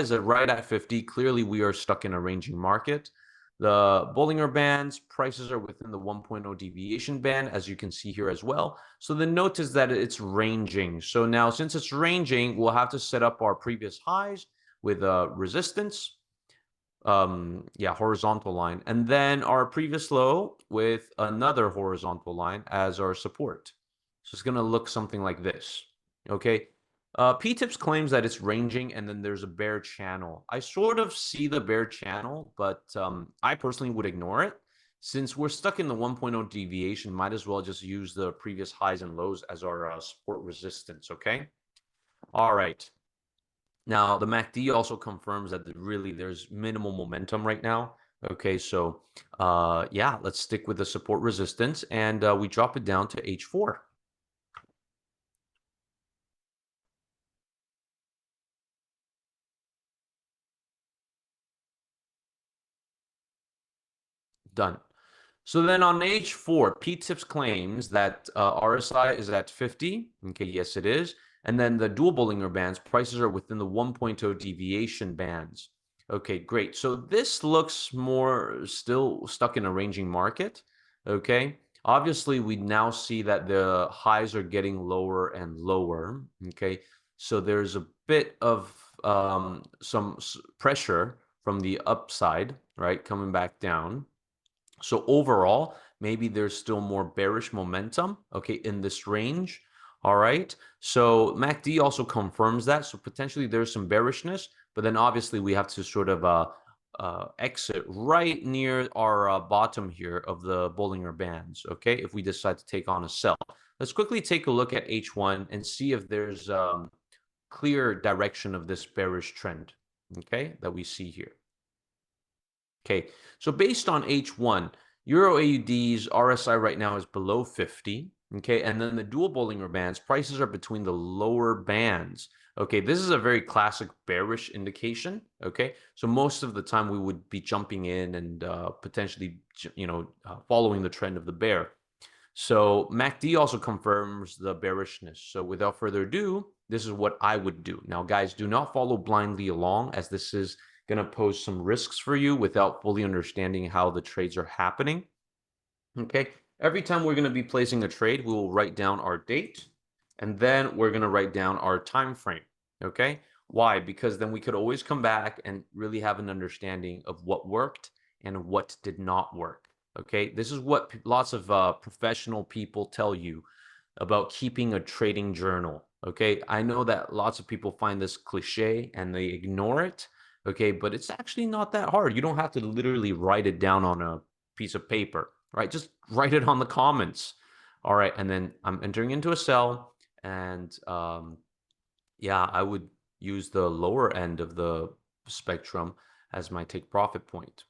is right at 50. Clearly, we are stuck in a ranging market. The Bollinger Bands prices are within the 1.0 deviation band, as you can see here as well. So the note is that it's ranging. So now, since it's ranging, we'll have to set up our previous highs with a resistance, horizontal line, and then our previous low with another horizontal line as our support. So it's going to look something like this. Okay. PTips claims that it's ranging and then there's a bear channel. I sort of see the bear channel, but I personally would ignore it. Since we're stuck in the 1.0 deviation, might as well just use the previous highs and lows as our support resistance, okay? All right. Now, the MACD also confirms that really there's minimal momentum right now. Okay, so let's stick with the support resistance, and we drop it down to H4. Done. So then on H4, PTips claims that RSI is at 50. Okay, yes, it is. And then the dual Bollinger Bands, prices are within the 1.0 deviation bands. Okay, great. So this looks more still stuck in a ranging market. Okay, obviously we now see that the highs are getting lower and lower. Okay, so there's a bit of some pressure from the upside, right, coming back down. So overall, maybe there's still more bearish momentum, okay, in this range. All right. So MACD also confirms that. So potentially there's some bearishness, but then obviously we have to sort of exit right near our bottom here of the Bollinger Bands, okay, if we decide to take on a sell. Let's quickly take a look at H1 and see if there's clear direction of this bearish trend, okay, that we see here. Okay, so based on H1, Euro AUD's RSI right now is below 50. Okay, and then the dual Bollinger Bands, prices are between the lower bands. Okay, this is a very classic bearish indication. Okay, so most of the time we would be jumping in and potentially, following the trend of the bear. So MACD also confirms the bearishness. So without further ado, this is what I would do. Now, guys, do not follow blindly along, as this is going to pose some risks for you without fully understanding how the trades are happening. Okay, every time we're going to be placing a trade, we will write down our date, and then we're going to write down our time frame. Okay, why? Because then we could always come back and really have an understanding of what worked and what did not work. Okay, this is what lots of professional people tell you about keeping a trading journal. Okay, I know that lots of people find this cliche and they ignore it. Okay, but it's actually not that hard. You don't have to literally write it down on a piece of paper, right? Just write it on the comments. All right, and then I'm entering into a sell, and I would use the lower end of the spectrum as my take profit point.